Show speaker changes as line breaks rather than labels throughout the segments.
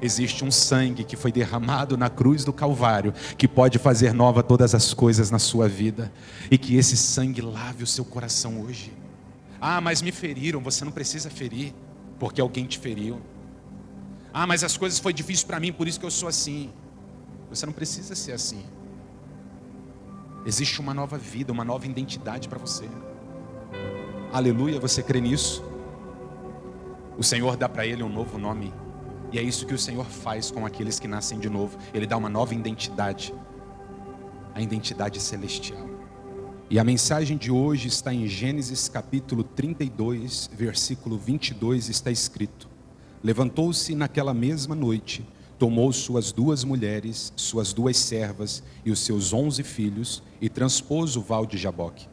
Existe um sangue que foi derramado na cruz do Calvário, que pode fazer nova todas as coisas na sua vida. E que esse sangue lave o seu coração hoje. Ah, mas me feriram. Você não precisa ferir, porque alguém te feriu. Ah, mas as coisas foi difícil para mim, por isso que eu sou assim. Você não precisa ser assim. Existe uma nova vida, uma nova identidade para você. Aleluia, você crê nisso? O Senhor dá para ele um novo nome. E é isso que o Senhor faz com aqueles que nascem de novo. Ele dá uma nova identidade. A identidade celestial. E a mensagem de hoje está em Gênesis capítulo 32, versículo 22, está escrito: levantou-se naquela mesma noite, tomou suas 2 mulheres, suas 2 servas e os seus 11 filhos, e transpôs o val de Jaboque.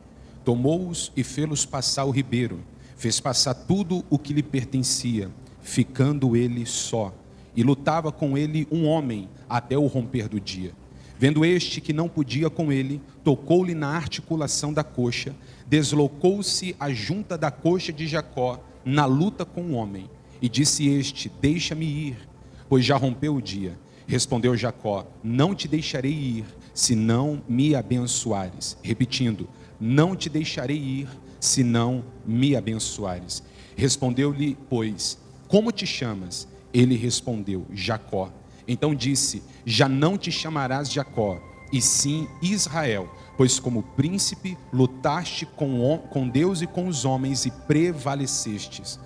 Tomou-os e fê-los passar o ribeiro, fez passar tudo o que lhe pertencia, ficando ele só, e lutava com ele um homem até o romper do dia. Vendo este que não podia com ele, tocou-lhe na articulação da coxa, deslocou-se a junta da coxa de Jacó na luta com o homem. E disse este: deixa-me ir, pois já rompeu o dia. Respondeu Jacó: não te deixarei ir, se não me abençoares. Repetindo: não te deixarei ir, se não me abençoares. Respondeu-lhe, pois: como te chamas? Ele respondeu: Jacó. Então disse: já não te chamarás Jacó, e sim Israel, pois como príncipe lutaste com Deus e com os homens e prevalecestes.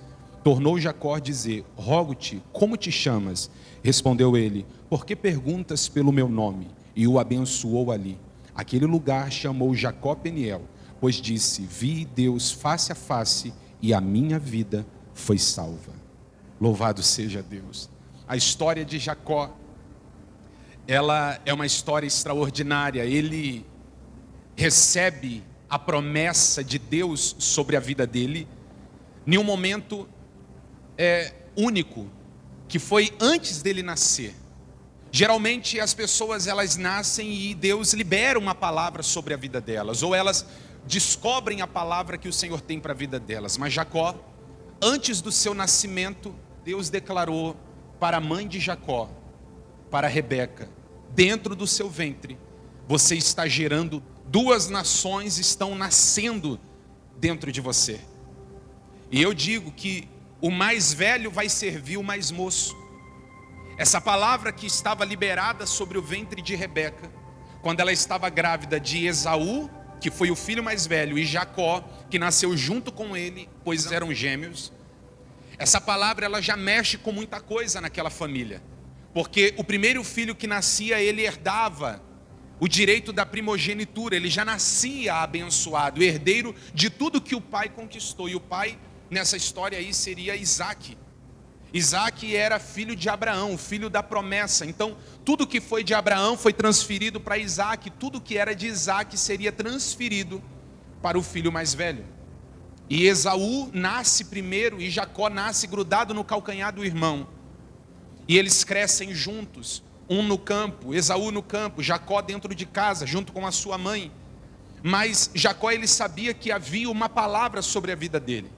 Tornou Jacó a dizer: rogo-te, como te chamas? Respondeu ele: por que perguntas pelo meu nome? E o abençoou ali. Aquele lugar chamou Jacó Peniel, pois disse: vi Deus face a face, e a minha vida foi salva. Louvado seja Deus. A história de Jacó, ela é uma história extraordinária. Ele recebe a promessa de Deus sobre a vida dele em um momento único, que foi antes dele nascer. Geralmente as pessoas, elas nascem e Deus libera uma palavra sobre a vida delas, ou elas descobrem a palavra que o Senhor tem para a vida delas. Mas Jacó, antes do seu nascimento, Deus declarou para a mãe de Jacó, para Rebeca: dentro do seu ventre você está gerando 2 nações, estão nascendo dentro de você. E eu digo que o mais velho vai servir o mais moço. Essa palavra que estava liberada sobre o ventre de Rebeca, quando ela estava grávida de Esaú, que foi o filho mais velho, e Jacó, que nasceu junto com ele, pois eram gêmeos. Essa palavra, ela já mexe com muita coisa naquela família, porque o primeiro filho que nascia, ele herdava o direito da primogenitura, ele já nascia abençoado, herdeiro de tudo que o pai conquistou. E o pai, nessa história aí, seria Isaac. Isaac era filho de Abraão, filho da promessa. Então, tudo que foi de Abraão foi transferido para Isaac, tudo que era de Isaac seria transferido para o filho mais velho. E Esaú nasce primeiro e Jacó nasce grudado no calcanhar do irmão. E eles crescem juntos, um no campo, Esaú no campo, Jacó dentro de casa, junto com a sua mãe. Mas Jacó, ele sabia que havia uma palavra sobre a vida dele.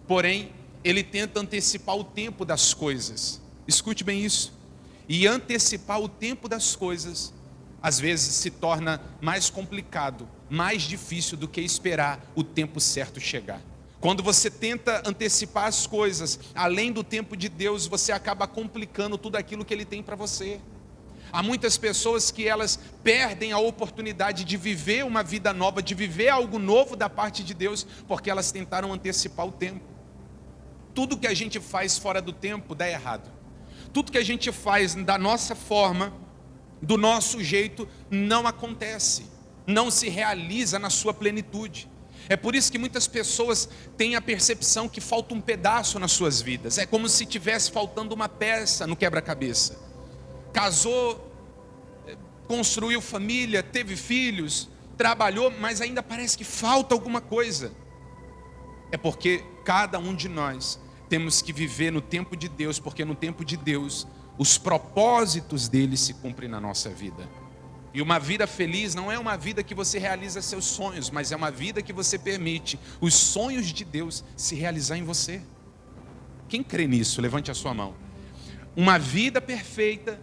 Porém, ele tenta antecipar o tempo das coisas. Escute bem isso. E antecipar o tempo das coisas, às vezes se torna mais complicado, mais difícil do que esperar o tempo certo chegar. Quando você tenta antecipar as coisas, além do tempo de Deus, você acaba complicando tudo aquilo que Ele tem para você. Há muitas pessoas que elas perdem a oportunidade de viver uma vida nova, de viver algo novo da parte de Deus, porque elas tentaram antecipar o tempo. Tudo que a gente faz fora do tempo dá errado. Tudo que a gente faz da nossa forma, do nosso jeito, não acontece, não se realiza na sua plenitude. É por isso que muitas pessoas têm a percepção que falta um pedaço nas suas vidas. É como se tivesse faltando uma peça no quebra-cabeça. Casou, construiu família, teve filhos, trabalhou, mas ainda parece que falta alguma coisa. É porque cada um de nós temos que viver no tempo de Deus, porque no tempo de Deus, os propósitos dele se cumprem na nossa vida. E uma vida feliz não é uma vida que você realiza seus sonhos, mas é uma vida que você permite os sonhos de Deus se realizar em você. Quem crê nisso? Levante a sua mão. uma vida perfeita,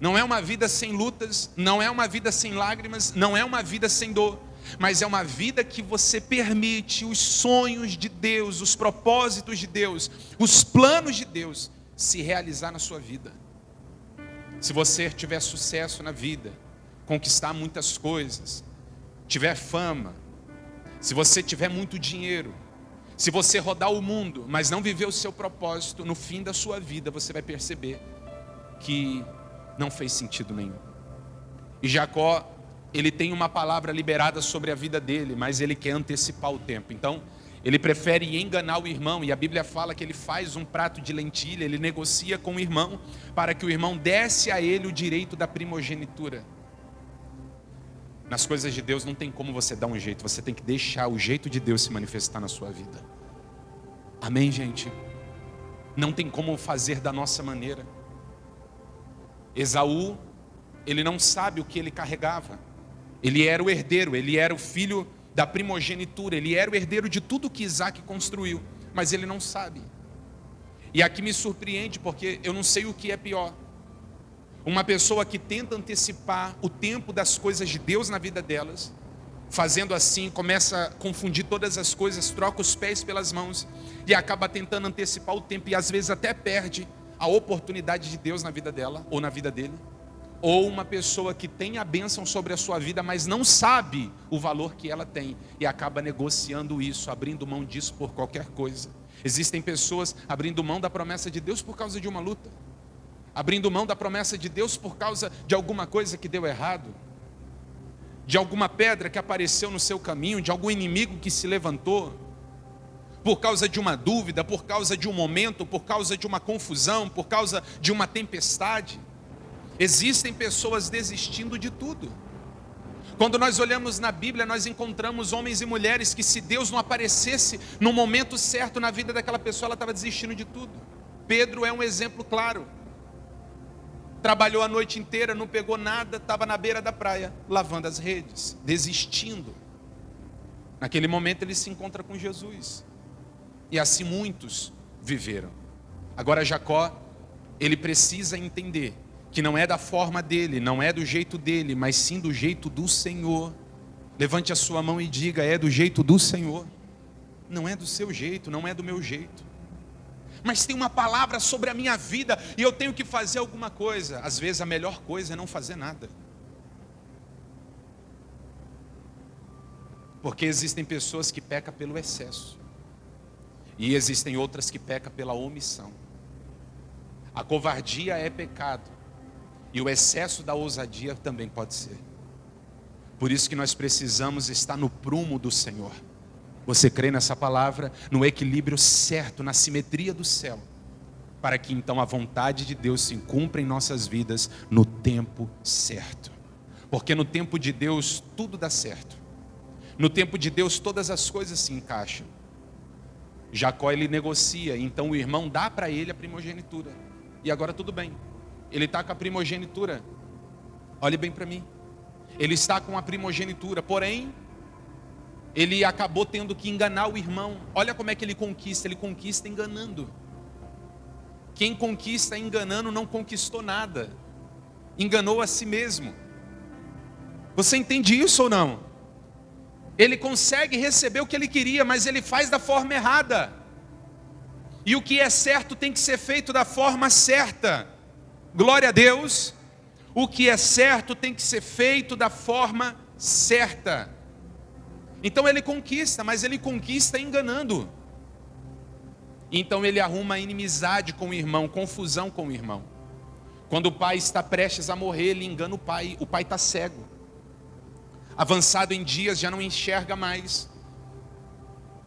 não é uma vida sem lutas, não é uma vida sem lágrimas, não é uma vida sem dor, mas é uma vida que você permite os sonhos de Deus, os propósitos de Deus, os planos de Deus se realizar na sua vida. Se você tiver sucesso na vida, conquistar muitas coisas, tiver fama, se você tiver muito dinheiro, se você rodar o mundo, mas não viver o seu propósito, no fim da sua vida você vai perceber que não fez sentido nenhum. E Jacó, ele tem uma palavra liberada sobre a vida dele, mas ele quer antecipar o tempo. Então, ele prefere enganar o irmão, e a Bíblia fala que ele faz um prato de lentilha, ele negocia com o irmão, para que o irmão desse a ele o direito da primogenitura. Nas coisas de Deus não tem como você dar um jeito, você tem que deixar o jeito de Deus se manifestar na sua vida. Amém, gente? Não tem como fazer da nossa maneira. Esaú, ele não sabe o que ele carregava. Ele era o herdeiro, ele era o filho da primogenitura, ele era o herdeiro de tudo que Isaac construiu, mas ele não sabe. E aqui me surpreende, porque eu não sei o que é pior. Uma pessoa que tenta antecipar o tempo das coisas de Deus na vida delas, fazendo assim, começa a confundir todas as coisas, troca os pés pelas mãos, e acaba tentando antecipar o tempo, e às vezes até perde a oportunidade de Deus na vida dela, ou na vida dele. Ou uma pessoa que tem a bênção sobre a sua vida, mas não sabe o valor que ela tem, e acaba negociando isso, abrindo mão disso por qualquer coisa. Existem pessoas abrindo mão da promessa de Deus por causa de uma luta, abrindo mão da promessa de Deus por causa de alguma coisa que deu errado, de alguma pedra que apareceu no seu caminho, de algum inimigo que se levantou, por causa de uma dúvida, por causa de um momento, por causa de uma confusão, por causa de uma tempestade. Existem pessoas desistindo de tudo. Quando nós olhamos na Bíblia, nós encontramos homens e mulheres que, se Deus não aparecesse no momento certo na vida daquela pessoa, ela estava desistindo de tudo. Pedro é um exemplo claro. Trabalhou a noite inteira, não pegou nada, estava na beira da praia, lavando as redes, desistindo. Naquele momento ele se encontra com Jesus. E assim muitos viveram. Agora Jacó, ele precisa entender que não é da forma dele, não é do jeito dele, mas sim do jeito do Senhor. Levante a sua mão e diga: é do jeito do Senhor. Não é do seu jeito, não é do meu jeito. Mas tem uma palavra sobre a minha vida e eu tenho que fazer alguma coisa. Às vezes a melhor coisa é não fazer nada. Porque existem pessoas que pecam pelo excesso, e existem outras que pecam pela omissão. A covardia é pecado, e o excesso da ousadia também pode ser. Por isso que nós precisamos estar no prumo do Senhor. Você crê nessa palavra? No equilíbrio certo, na simetria do céu, para que então a vontade de Deus se cumpra em nossas vidas no tempo certo. Porque no tempo de Deus tudo dá certo. No tempo de Deus todas as coisas se encaixam. Jacó, ele negocia, então o irmão dá para ele a primogenitura. E agora tudo bem. Ele está com a primogenitura. Olhe bem para mim. Ele está com a primogenitura, porém ele acabou tendo que enganar o irmão. Olha como é que ele conquista enganando. Quem conquista enganando não conquistou nada, enganou a si mesmo. Você entende isso ou não? Ele consegue receber o que ele queria, mas ele faz da forma errada. E o que é certo tem que ser feito da forma certa. Glória a Deus. O que é certo tem que ser feito da forma certa. Então ele conquista, mas ele conquista enganando. Então ele arruma inimizade com o irmão, confusão com o irmão. Quando o pai está prestes a morrer, ele engana o pai está cego. Avançado em dias, já não enxerga mais.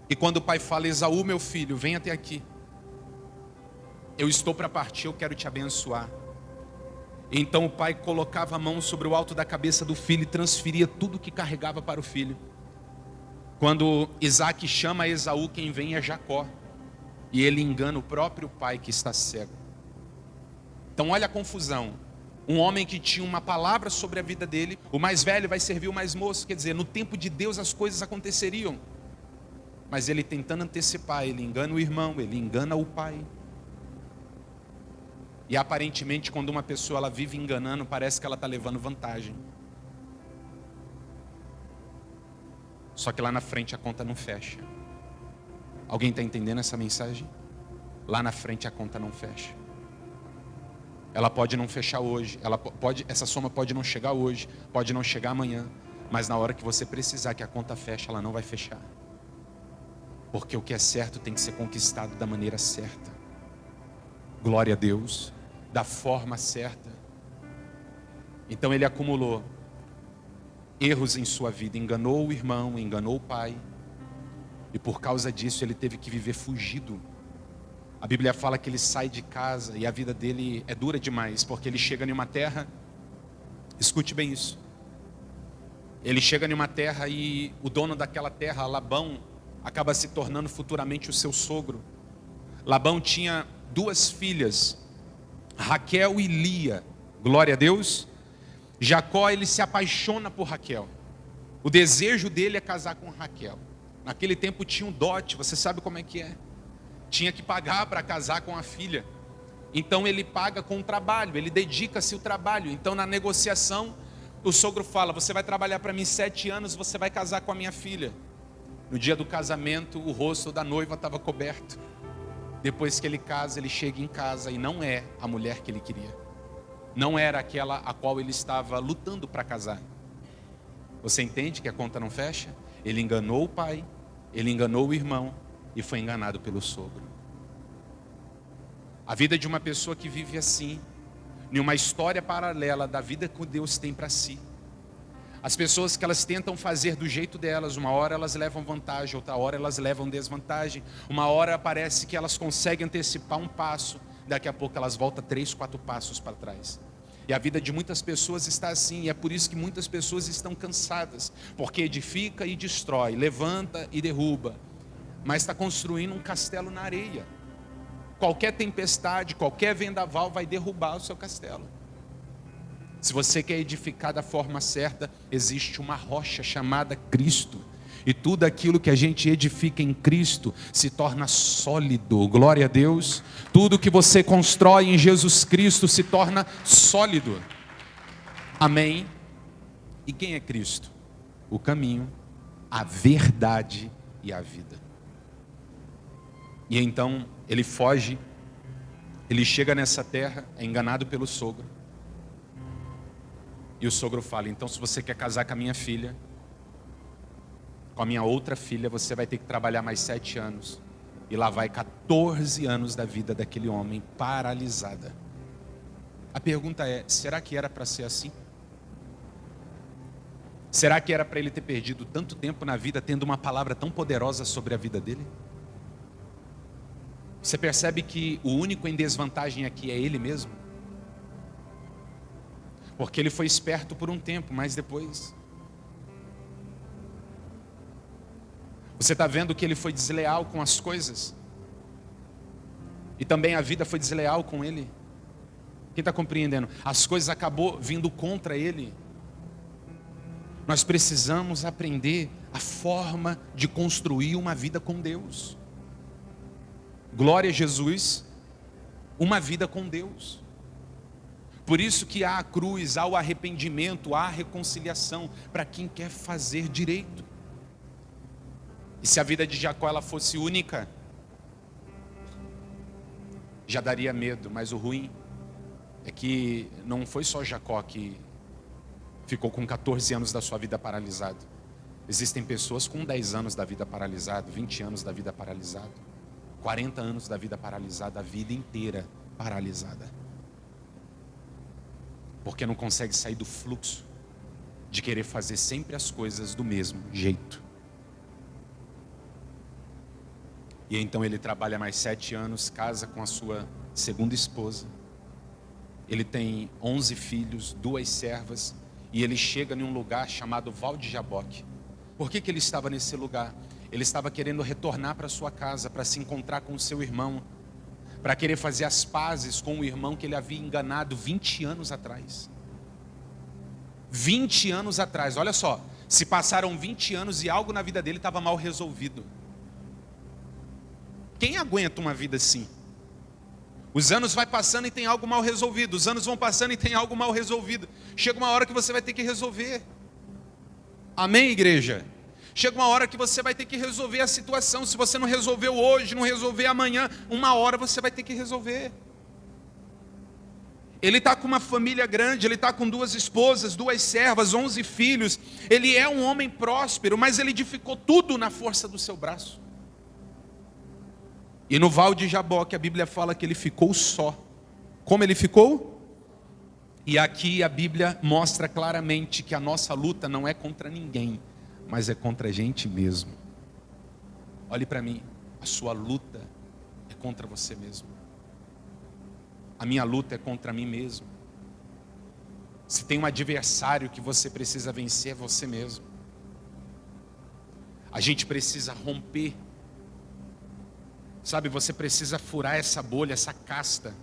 E quando o pai fala: Esaú, meu filho, vem até aqui. Eu estou para partir, eu quero te abençoar. Então o pai colocava a mão sobre o alto da cabeça do filho e transferia tudo que carregava para o filho. Quando Isaac chama Esaú, quem vem é Jacó. E ele engana o próprio pai que está cego. Então olha a confusão. Um homem que tinha uma palavra sobre a vida dele, o mais velho vai servir o mais moço. Quer dizer, no tempo de Deus as coisas aconteceriam. Mas ele tentando antecipar, ele engana o irmão, ele engana o pai. E aparentemente, quando uma pessoa ela vive enganando, parece que ela está levando vantagem. Só que lá na frente a conta não fecha. Alguém está entendendo essa mensagem? Lá na frente a conta não fecha. Ela pode não fechar hoje, essa soma pode não chegar hoje, pode não chegar amanhã, mas na hora que você precisar que a conta feche, ela não vai fechar. Porque o que é certo tem que ser conquistado da maneira certa. Glória a Deus, da forma certa. Então ele acumulou erros em sua vida, enganou o irmão, enganou o pai, e por causa disso ele teve que viver fugido. A Bíblia fala que ele sai de casa e a vida dele é dura demais, porque ele chega em uma terra, escute bem isso, ele chega em uma terra e o dono daquela terra, Labão, acaba se tornando futuramente o seu sogro. Labão tinha 2 filhas, Raquel e Lia, glória a Deus. Jacó, ele se apaixona por Raquel, o desejo dele é casar com Raquel. Naquele tempo tinha um dote, você sabe como é que é. Tinha que pagar para casar com a filha. Então ele paga com o trabalho, ele dedica-se ao trabalho. Então na negociação, o sogro fala: você vai trabalhar para mim 7 anos, você vai casar com a minha filha. No dia do casamento, o rosto da noiva estava coberto. Depois que ele casa, ele chega em casa e não é a mulher que ele queria. Não era aquela a qual ele estava lutando para casar. Você entende que a conta não fecha? Ele enganou o pai, ele enganou o irmão e foi enganado pelo sogro. A vida de uma pessoa que vive assim, em uma história paralela da vida que Deus tem para si. As pessoas que elas tentam fazer do jeito delas, uma hora elas levam vantagem, outra hora elas levam desvantagem. Uma hora parece que elas conseguem antecipar um passo, daqui a pouco elas voltam 3, 4 passos para trás. E a vida de muitas pessoas está assim, e é por isso que muitas pessoas estão cansadas, porque edifica e destrói, levanta e derruba, mas está construindo um castelo na areia. Qualquer tempestade, qualquer vendaval vai derrubar o seu castelo. Se você quer edificar da forma certa, existe uma rocha chamada Cristo. E tudo aquilo que a gente edifica em Cristo se torna sólido, glória a Deus. Tudo que você constrói em Jesus Cristo se torna sólido. Amém? E quem é Cristo? O caminho, a verdade e a vida. E então ele foge, ele chega nessa terra, é enganado pelo sogro. E o sogro fala: então se você quer casar com a minha filha, com a minha outra filha, você vai ter que trabalhar mais 7 anos. E lá vai 14 anos da vida daquele homem paralisada. A pergunta é: será que era para ser assim? Será que era para ele ter perdido tanto tempo na vida tendo uma palavra tão poderosa sobre a vida dele? Você percebe que o único em desvantagem aqui é ele mesmo? Porque ele foi esperto por um tempo, mas depois... Você está vendo que ele foi desleal com as coisas? E também a vida foi desleal com ele? Quem está compreendendo? As coisas acabou vindo contra ele. Nós precisamos aprender a forma de construir uma vida com Deus. Glória a Jesus, uma vida com Deus. Por isso que há a cruz, há o arrependimento, há a reconciliação para quem quer fazer direito. E se a vida de Jacó ela fosse única, já daria medo. Mas o ruim é que não foi só Jacó que ficou com 14 anos da sua vida paralisado. Existem pessoas com 10 anos da vida paralisado, 20 anos da vida paralisado, 40 anos da vida paralisada, a vida inteira paralisada. Porque não consegue sair do fluxo de querer fazer sempre as coisas do mesmo jeito. E então ele trabalha mais 7 anos, casa com a sua segunda esposa. Ele tem 11 filhos, 2 servas, e ele chega em um lugar chamado Val de Jaboque. Por que ele estava nesse lugar? Ele estava querendo retornar para sua casa, para se encontrar com o seu irmão, para querer fazer as pazes com o irmão que ele havia enganado 20 anos atrás. 20 anos atrás, olha só, se passaram 20 anos e algo na vida dele estava mal resolvido. Quem aguenta uma vida assim? Os anos vai passando e tem algo mal resolvido. Os anos vão passando e tem algo mal resolvido. Chega uma hora que você vai ter que resolver. Amém, igreja? Chega uma hora que você vai ter que resolver a situação. Se você não resolveu hoje, não resolver amanhã, uma hora você vai ter que resolver. Ele está com uma família grande, ele está com 2 esposas, 2 servas, 11 filhos. Ele é um homem próspero, mas ele edificou tudo na força do seu braço. E no Val de Jaboque a Bíblia fala que ele ficou só. Como ele ficou? E aqui a Bíblia mostra claramente que a nossa luta não é contra ninguém, mas é contra a gente mesmo. Olhe para mim, a sua luta é contra você mesmo. A minha luta é contra mim mesmo. Se tem um adversário que você precisa vencer, é você mesmo. A gente precisa romper. Sabe, você precisa furar essa bolha, essa casta.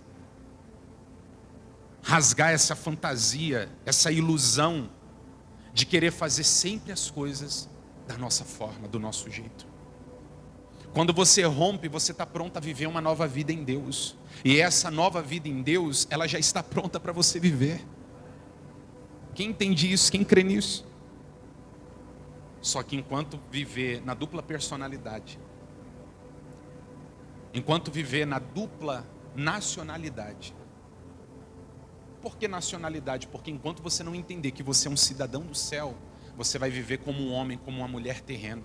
Rasgar essa fantasia, essa ilusão de querer fazer sempre as coisas da nossa forma, do nosso jeito. Quando você rompe, você está pronto a viver uma nova vida em Deus. E essa nova vida em Deus, ela já está pronta para você viver. Quem entende isso? Quem crê nisso? Só que enquanto viver na dupla personalidade, enquanto viver na dupla nacionalidade. Por que nacionalidade? Porque enquanto você não entender que você é um cidadão do céu, você vai viver como um homem, como uma mulher terrena.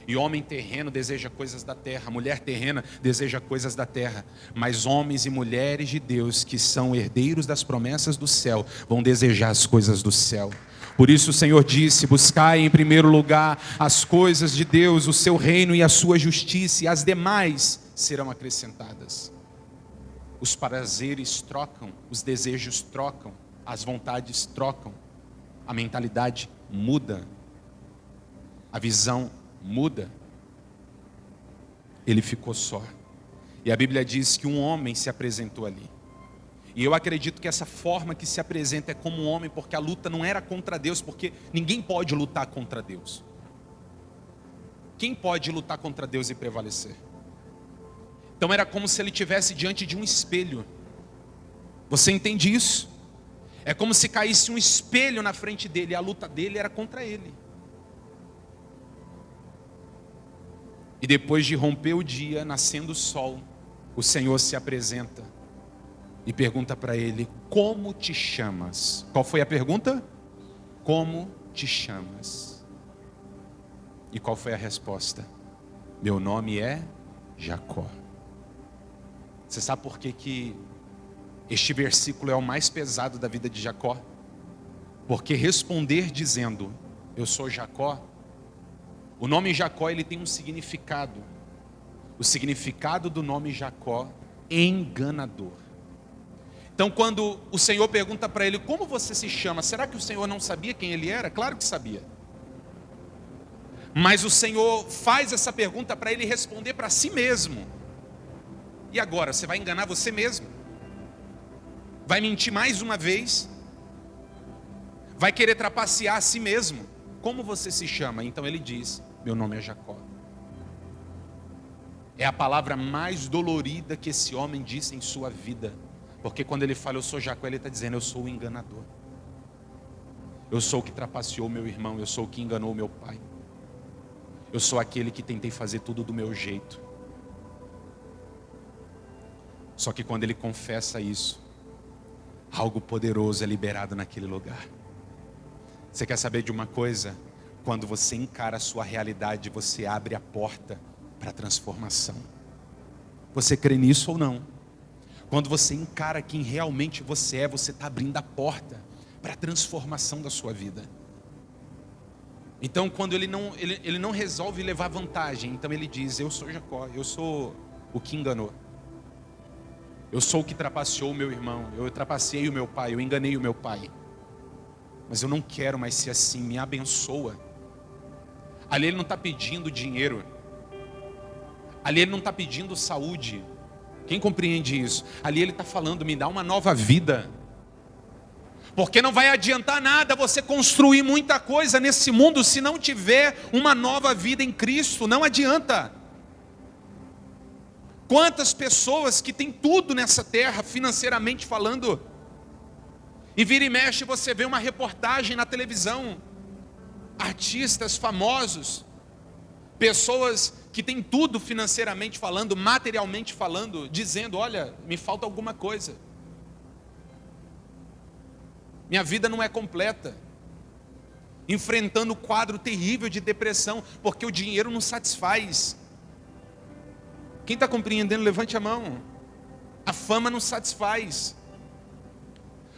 E homem terreno deseja coisas da terra, mulher terrena deseja coisas da terra. Mas homens e mulheres de Deus que são herdeiros das promessas do céu, vão desejar as coisas do céu. Por isso o Senhor disse: buscai em primeiro lugar as coisas de Deus, o seu reino e a sua justiça, e as demais serão acrescentadas. Os prazeres trocam, os desejos trocam, as vontades trocam, a mentalidade muda, a visão muda. Ele ficou só. E a Bíblia diz que um homem se apresentou ali. E eu acredito que essa forma que se apresenta é como um homem, porque a luta não era contra Deus, porque ninguém pode lutar contra Deus. Quem pode lutar contra Deus e prevalecer? Então era como se ele estivesse diante de um espelho. Você entende isso? É como se caísse um espelho na frente dele, e a luta dele era contra ele. E depois de romper o dia, nascendo o sol, o Senhor se apresenta e pergunta para ele: como te chamas? Qual foi a pergunta? Como te chamas? E qual foi a resposta? Meu nome é Jacó. Você sabe por que este versículo é o mais pesado da vida de Jacó? Porque responder dizendo: eu sou Jacó. O nome Jacó, ele tem um significado. O significado do nome Jacó: enganador. Então quando o Senhor pergunta para ele: como você se chama? Será que o Senhor não sabia quem ele era? Claro que sabia. Mas o Senhor faz essa pergunta para ele responder para si mesmo. E agora, você vai enganar você mesmo? Vai mentir mais uma vez? Vai querer trapacear a si mesmo? Como você se chama? Então ele diz: meu nome é Jacó. É a palavra mais dolorida que esse homem disse em sua vida. Porque quando ele fala eu sou Jacó, ele está dizendo: eu sou o enganador. Eu sou o que trapaceou meu irmão. Eu sou o que enganou meu pai. Eu sou aquele que tentei fazer tudo do meu jeito. Só que quando ele confessa isso, algo poderoso é liberado naquele lugar. Você quer saber de uma coisa? Quando você encara a sua realidade, você abre a porta para a transformação. Você crê nisso ou não? Quando você encara quem realmente você é, você está abrindo a porta para a transformação da sua vida. Então quando ele não resolve levar vantagem, então ele diz: eu sou Jacó, eu sou o que enganou. Eu sou o que trapaceou o meu irmão, eu trapaceei o meu pai, eu enganei o meu pai. Mas eu não quero mais ser assim, me abençoa. Ali ele não está pedindo dinheiro. Ali ele não está pedindo saúde. Quem compreende isso? Ali ele está falando: me dá uma nova vida. Porque não vai adiantar nada você construir muita coisa nesse mundo se não tiver uma nova vida em Cristo. Não adianta. Quantas pessoas que têm tudo nessa terra, financeiramente falando, e vira e mexe você vê uma reportagem na televisão, artistas famosos, pessoas que têm tudo financeiramente falando, materialmente falando, dizendo: olha, me falta alguma coisa, minha vida não é completa, enfrentando um quadro terrível de depressão, porque o dinheiro não satisfaz. Quem está compreendendo, levante a mão. A fama não satisfaz.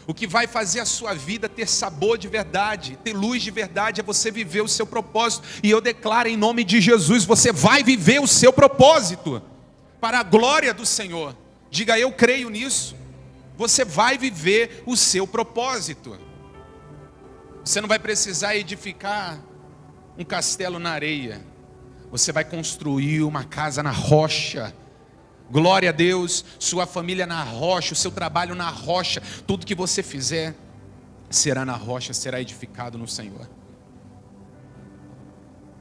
O que vai fazer a sua vida ter sabor de verdade, ter luz de verdade, é você viver o seu propósito. E eu declaro em nome de Jesus, você vai viver o seu propósito, para a glória do Senhor. Diga: eu creio nisso. Você vai viver o seu propósito. Você não vai precisar edificar um castelo na areia. Você vai construir uma casa na rocha. Glória a Deus. Sua família na rocha, o seu trabalho na rocha. Tudo que você fizer será na rocha, será edificado no Senhor.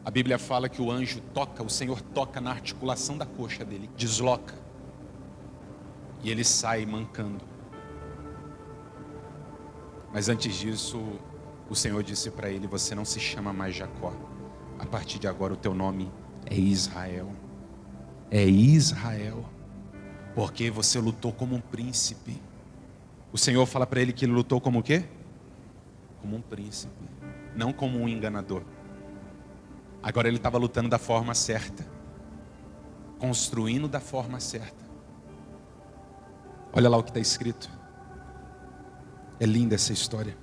A Bíblia fala que o anjo toca, o Senhor toca na articulação da coxa dele, desloca, e ele sai mancando. Mas antes disso, o Senhor disse para ele: você não se chama mais Jacó, a partir de agora o teu nome é Israel. É Israel, porque você lutou como um príncipe. O Senhor fala para ele que ele lutou como o quê? Como um príncipe, não como um enganador. Agora ele estava lutando da forma certa, construindo da forma certa. Olha lá o que está escrito. É linda essa história.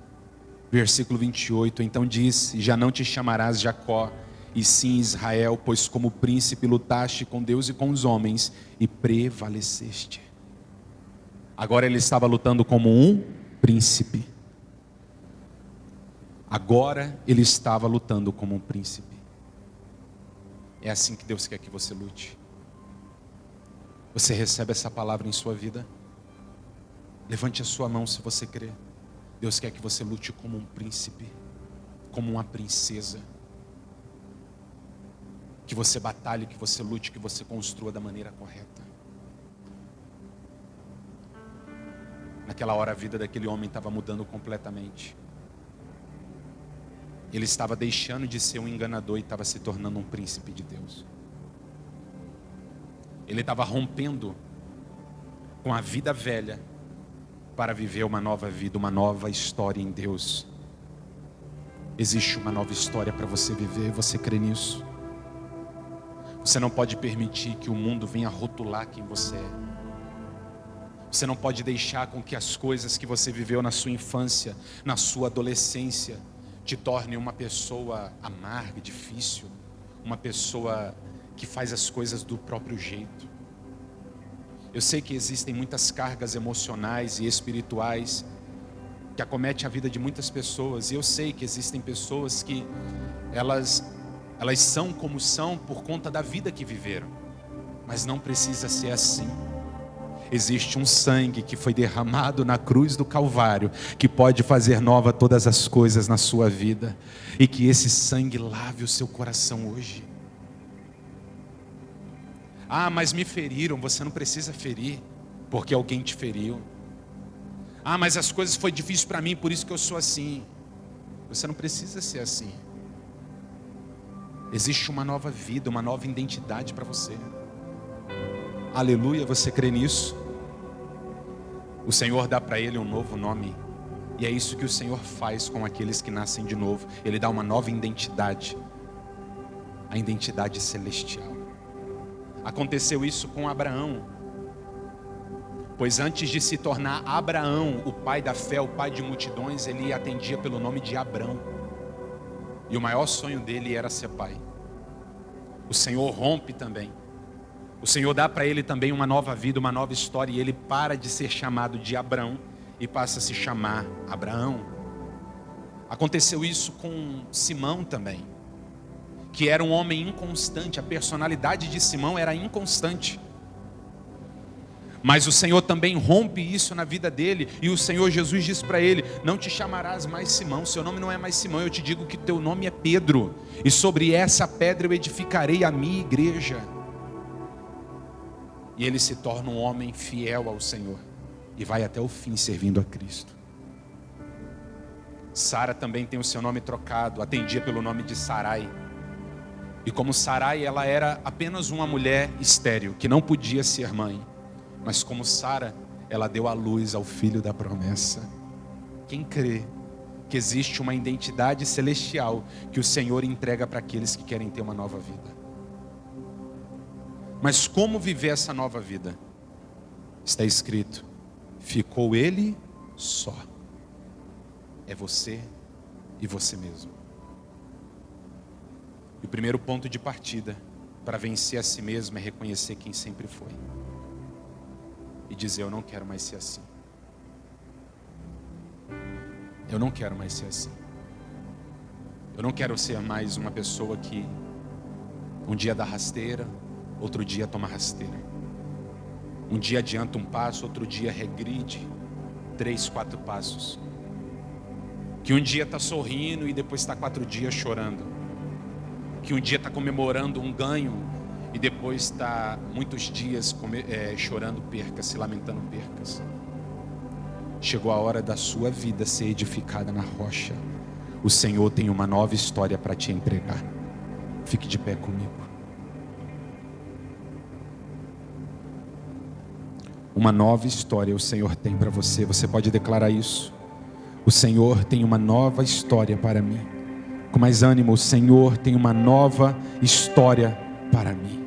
Versículo 28, então disse: já não te chamarás Jacó, e sim Israel, pois como príncipe lutaste com Deus e com os homens, e prevaleceste. Agora ele estava lutando como um príncipe. Agora ele estava lutando como um príncipe. É assim que Deus quer que você lute. Você recebe essa palavra em sua vida? Levante a sua mão se você crê. Deus quer que você lute como um príncipe, como uma princesa. Que você batalhe, que você lute, que você construa da maneira correta. Naquela hora a vida daquele homem estava mudando completamente. Ele estava deixando de ser um enganador e estava se tornando um príncipe de Deus. Ele estava rompendo com a vida velha para viver uma nova vida, uma nova história em Deus. Existe uma nova história para você viver, você crê nisso? Você não pode permitir que o mundo venha rotular quem você é. Você não pode deixar com que as coisas que você viveu na sua infância, na sua adolescência, te tornem uma pessoa amarga, difícil, uma pessoa que faz as coisas do próprio jeito. Eu sei que existem muitas cargas emocionais e espirituais que acometem a vida de muitas pessoas, e eu sei que existem pessoas que elas são como são por conta da vida que viveram, mas não precisa ser assim. Existe um sangue que foi derramado na cruz do Calvário, que pode fazer nova todas as coisas na sua vida, e que esse sangue lave o seu coração hoje. Ah, mas me feriram. Você não precisa ferir, porque alguém te feriu. Ah, mas as coisas foi difícil para mim, por isso que eu sou assim. Você não precisa ser assim. Existe uma nova vida, uma nova identidade para você. Aleluia, você crê nisso? O Senhor dá para ele um novo nome. E é isso que o Senhor faz com aqueles que nascem de novo. Ele dá uma nova identidade. A identidade celestial. Aconteceu isso com Abraão. Pois antes de se tornar Abraão, o pai da fé, o pai de multidões, ele atendia pelo nome de Abrão. E o maior sonho dele era ser pai. O Senhor rompe também. O Senhor dá para ele também uma nova vida, uma nova história. E ele para de ser chamado de Abrão e passa a se chamar Abraão. Aconteceu isso com Simão também, que era um homem inconstante. A personalidade de Simão era inconstante. Mas o Senhor também rompe isso na vida dele. E o Senhor Jesus diz para ele: não te chamarás mais Simão, seu nome não é mais Simão, eu te digo que teu nome é Pedro. E sobre essa pedra eu edificarei a minha igreja. E ele se torna um homem fiel ao Senhor e vai até o fim servindo a Cristo. Sara também tem o seu nome trocado, atendia pelo nome de Sarai. E como Sarai, ela era apenas uma mulher estéril, que não podia ser mãe. Mas como Sara, ela deu à luz ao filho da promessa. Quem crê que existe uma identidade celestial que o Senhor entrega para aqueles que querem ter uma nova vida? Mas como viver essa nova vida? Está escrito: ficou ele só. É você e você mesmo. E o primeiro ponto de partida para vencer a si mesmo é reconhecer quem sempre foi. E dizer: eu não quero mais ser assim. Eu não quero mais ser assim. Eu não quero ser mais uma pessoa que um dia dá rasteira, outro dia toma rasteira. Um dia adianta um passo, outro dia regride 3, 4 passos. Que um dia está sorrindo e depois está 4 dias chorando. Que um dia está comemorando um ganho e depois está muitos dias chorando percas, se lamentando percas. Chegou a hora da sua vida ser edificada na rocha. O Senhor tem uma nova história para te entregar. Fique de pé comigo. Uma nova história o Senhor tem para você. Você pode declarar isso. O Senhor tem uma nova história para mim. Com mais ânimo, o Senhor tem uma nova história para mim.